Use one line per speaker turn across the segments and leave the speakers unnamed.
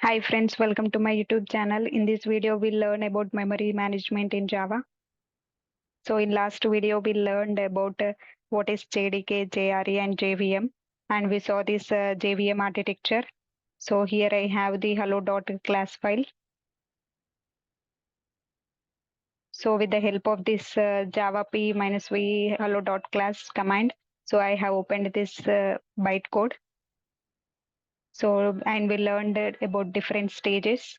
Hi friends, welcome to my YouTube channel. In this video, we'll learn about memory management in Java. So in last video, we learned about what is JDK, JRE and JVM. And we saw this JVM architecture. So here I have the hello.class file. So with the help of this java p-v hello.class command, so I have opened this bytecode. So, and we learned about different stages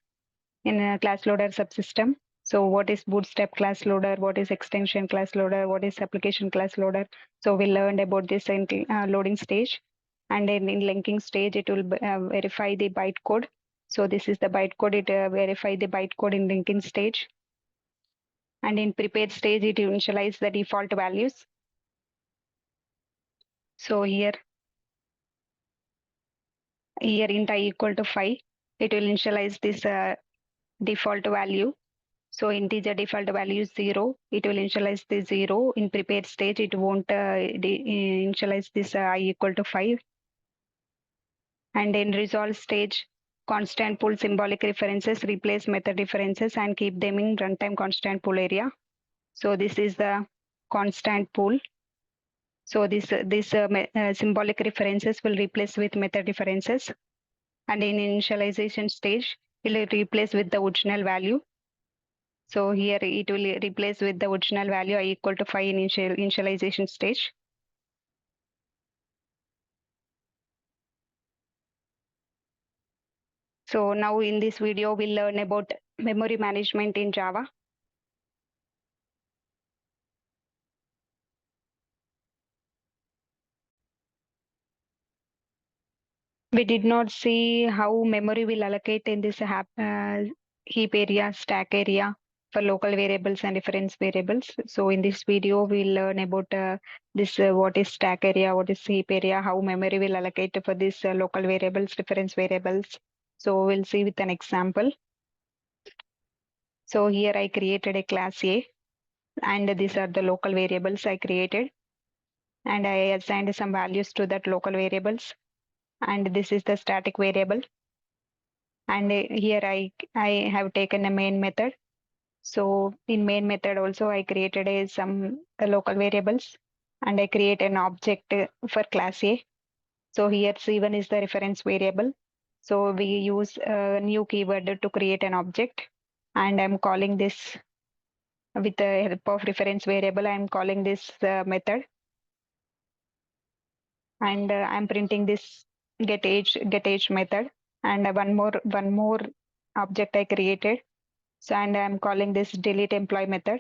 in a class loader subsystem. So what is bootstrap class loader, what is extension class loader, what is application class loader. So we learned about this in loading stage, and then in linking stage it will verify the bytecode. So this is the bytecode, it verify the bytecode in linking stage, and in prepared stage it will initialize the default values. So here int I equal to 5, it will initialize this default value. So integer default value is 0. It will initialize the 0. In prepared stage, it won't initialize this I equal to 5. And in resolve stage, constant pool symbolic references replace method references and keep them in runtime constant pool area. So this is the constant pool. So this symbolic references will replace with method references. And in initialization stage, it will replace with the original value. So here it will replace with the original value I equal to 5 in initialization stage. So now in this video, we'll learn about memory management in Java. We did not see how memory will allocate in this heap area, stack area for local variables and reference variables. So in this video, we'll learn about this what is stack area, what is heap area, how memory will allocate for these local variables, reference variables. So we'll see with an example. So here I created a class A, and these are the local variables I created, and I assigned some values to that local variables, and this is the static variable. And here I have taken a main method. So in main method also I created some local variables, and I create an object for class A. So here C1 is the reference variable. So we use a new keyword to create an object, and I'm calling this with the help of reference variable. I'm calling this method, and I'm printing this get age method, and one more object I created. So and I'm calling this delete employee method.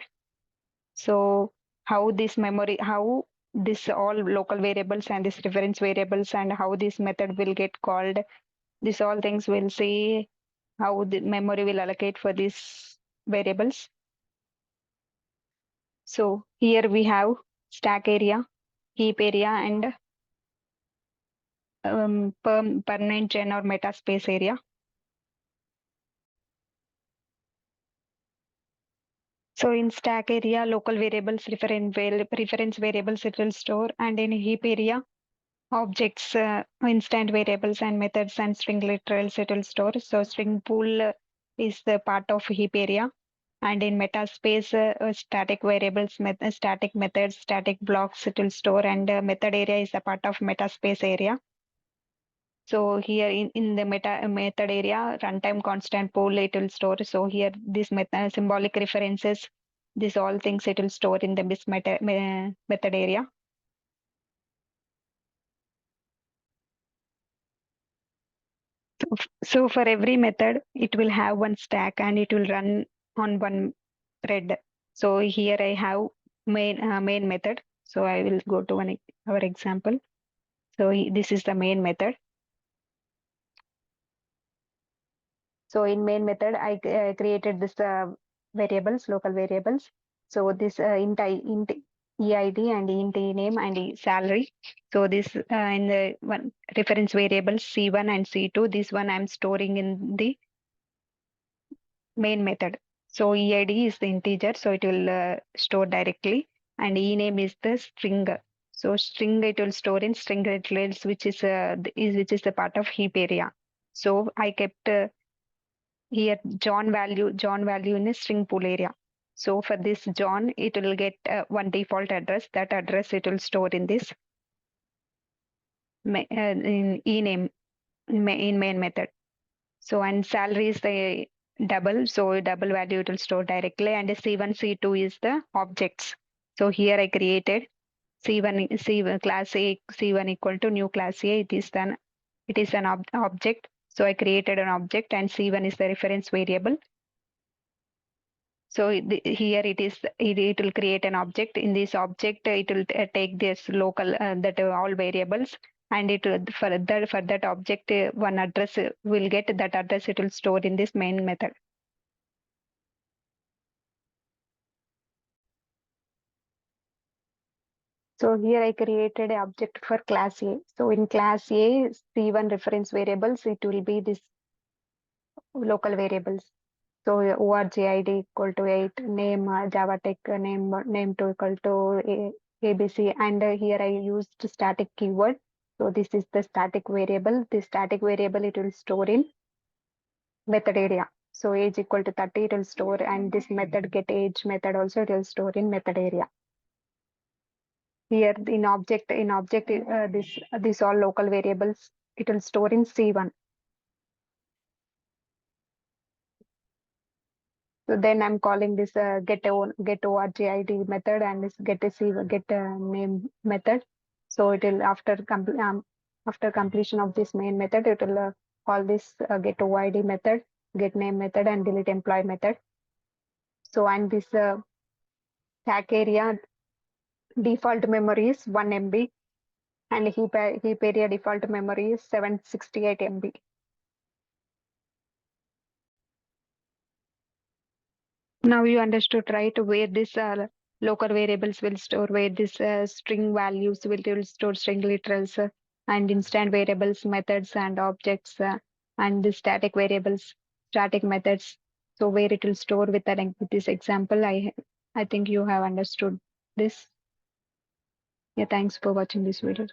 So how this all local variables and this reference variables and how this method will get called, this all things we'll see how the memory will allocate for these variables. So here we have stack area, heap area, and permanent gen or MetaSpace area. So in stack area, local variables, reference variables it will store, and in heap area, objects, instant variables and methods and string literals it will store. So string pool is the part of heap area, and in MetaSpace, static variables, static methods, static blocks it will store, and method area is a part of MetaSpace area. So here in the method area, runtime constant pool it will store. So here this symbolic references, this all things it will store in the method area. So for every method, it will have one stack and it will run on one thread. So here I have main method. So I will go to our example. So this is the main method. So in main method, I created this variables, local variables. So this int EID and int name and salary. So this in the one reference variables C1 and C2, this one I'm storing in the main method. So EID is the integer, so it will store directly, and ename is the string. So string it will store in string literals, which is the part of heap area. So I kept here John value in a string pool area. So for this John, it will get one default address. That address it will store in this in ename in main method. So and salary is the double, so double value it will store directly, and C1 C2 is the objects. So here I created C1 class A C1 equal to new class A. It is an object. So I created an object, and C1 is the reference variable. So here it will create an object. In this object, it will take this local that all variables, and it will, for that object one address will get that address. It will store in this main method. So here I created an object for class A. So in class A, C1 reference variables, it will be this local variables. So org-id equal to 8, name Java Tech name to equal to ABC, and here I used static keyword. So this is the static variable. This static variable it will store in method area. So age equal to 30 it will store, and this method get age method also it will store in method area. Here in object this all local variables it will store in C1. So then I'm calling this get org-id method, and this get name method. So it will after completion of this main method, it will call this get OID method, get name method, and delete employee method. So and this stack area default memory is 1 MB, and heap area default memory is 768 MB. Now you understood, right, where this local variables will store, where this string values will store string literals, and instant variables, methods, and objects, and the static variables, static methods. So where it will store with this example, I think you have understood this. Yeah, thanks for watching this video.